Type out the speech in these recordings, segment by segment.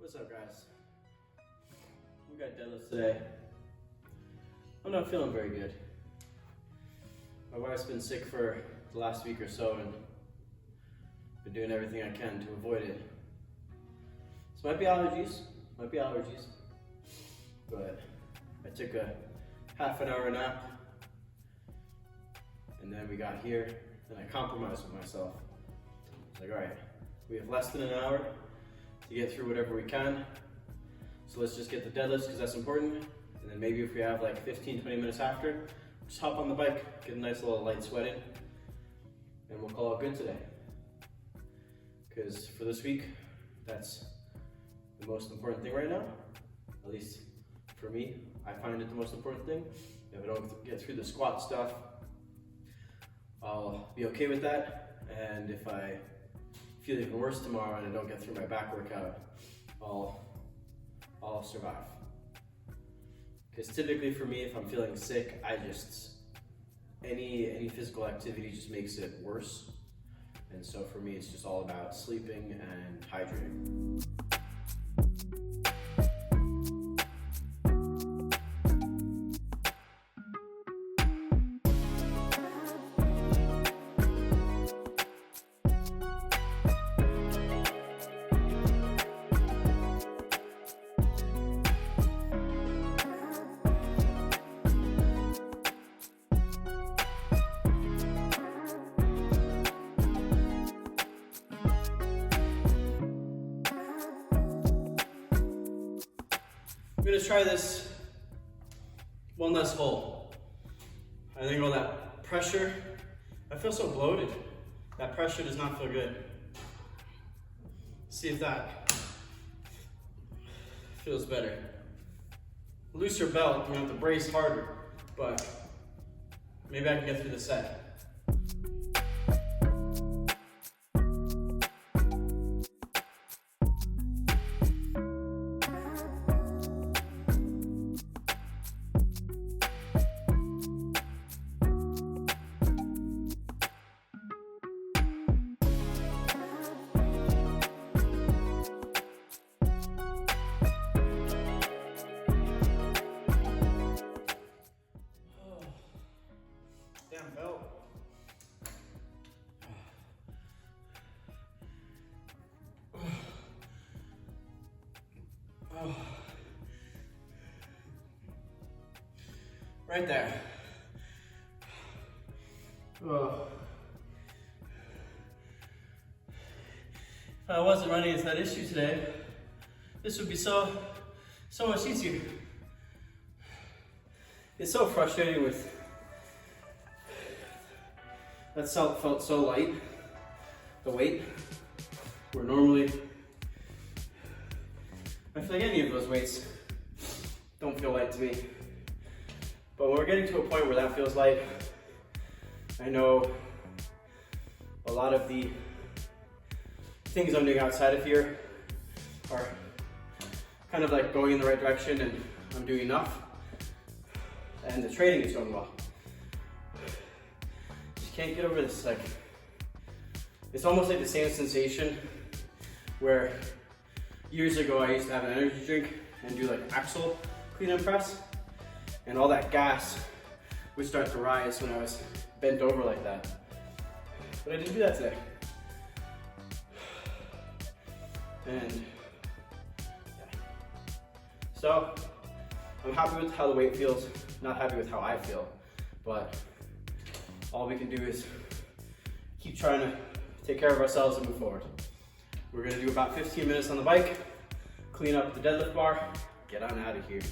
What's up, guys? We got deadlifts today. I'm not feeling very good. My wife's been sick for the last week or so and been doing everything I can to avoid it. This might be allergies, but I took a half an hour nap and then we got here and I compromised with myself. It's like, all right, we have less than an hour to get through whatever we can. So let's just get the deadlifts because that's important. And then maybe if we have like 15, 20 minutes after, just hop on the bike, get a nice little light sweat in, and we'll call it good today. Because for this week, that's the most important thing right now. At least for me, I find it the most important thing. If I don't get through the squat stuff, I'll be okay with that. And if I feel even worse tomorrow and I don't get through my back workout, I'll survive. Because typically for me, if I'm feeling sick, any physical activity just makes it worse. And so for me, it's just all about sleeping and hydrating. I'm gonna try this one less hole. I think all that pressure, I feel so bloated. That pressure does not feel good. See if that feels better. Looser belt, you have to brace harder, but maybe I can get through the set. Damn belt. Right there. Oh. If I wasn't running into that issue today, this would be so much easier. It's so frustrating with that felt so light, the weight, where normally, I feel like any of those weights don't feel light to me. But when we're getting to a point where that feels light, I know a lot of the things I'm doing outside of here are kind of like going in the right direction and I'm doing enough. And the training is going well. Can't get over this, like, it's almost like the same sensation where years ago I used to have an energy drink and do like axle clean and press, and all that gas would start to rise when I was bent over like that. But I didn't do that today. And yeah. So I'm happy with how the weight feels, not happy with how I feel, but all we can do is keep trying to take care of ourselves and move forward. We're gonna do about 15 minutes on the bike, clean up the deadlift bar, get on out of here.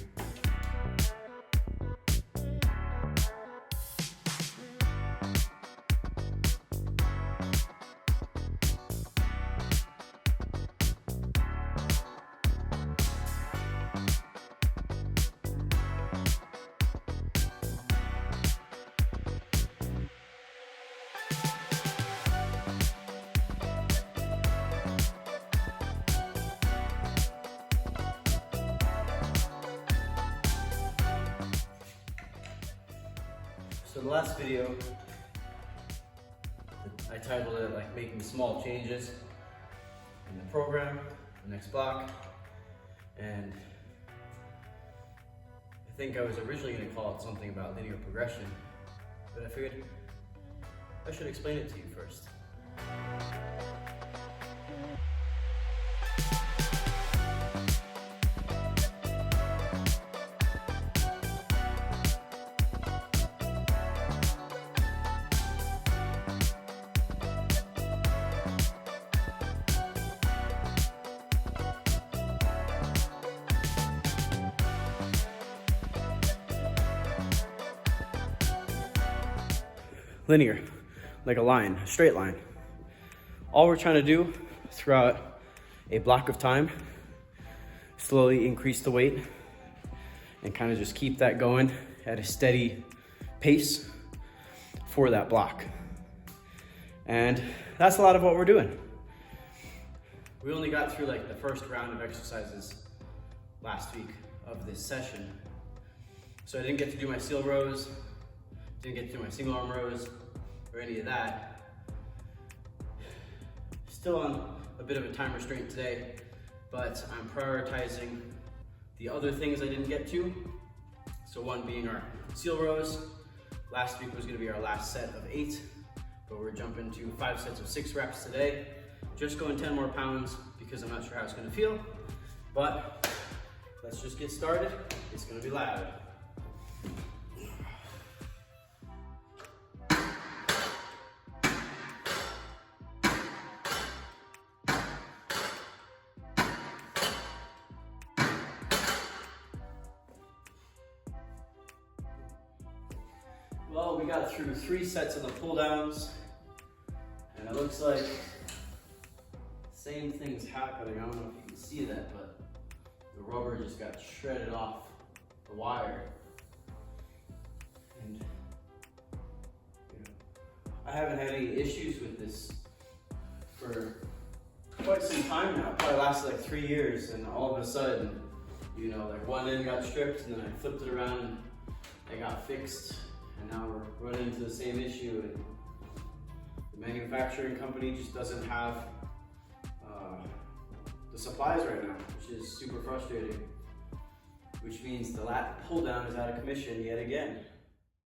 So the last video, I titled it like making small changes in the program, the next block. And I think I was originally going to call it something about linear progression, but I figured I should explain it to you first. Linear, like a line, a straight line. All we're trying to do throughout a block of time, slowly increase the weight and kind of just keep that going at a steady pace for that block. And that's a lot of what we're doing. We only got through like the first round of exercises last week of this session. So I didn't get to do my seal rows, didn't get to do my single arm rows or any of that. Still on a bit of a time restraint today, but I'm prioritizing the other things I didn't get to. So one being our seal rows. Last week was gonna be our last set of 8, but we're jumping to 5 sets of 6 reps today. Just going 10 more pounds because I'm not sure how it's gonna feel, but let's just get started. It's gonna be loud. Well, we got through 3 sets of the pull downs, and it looks like same thing's happening. I don't know if you can see that, but the rubber just got shredded off the wire. And I haven't had any issues with this for quite some time now. Probably lasted like 3 years, and all of a sudden, like one end got stripped, and then I flipped it around and it got fixed. And now we're running into the same issue, and the manufacturing company just doesn't have the supplies right now, which is super frustrating, which means the lat pull down is out of commission yet again.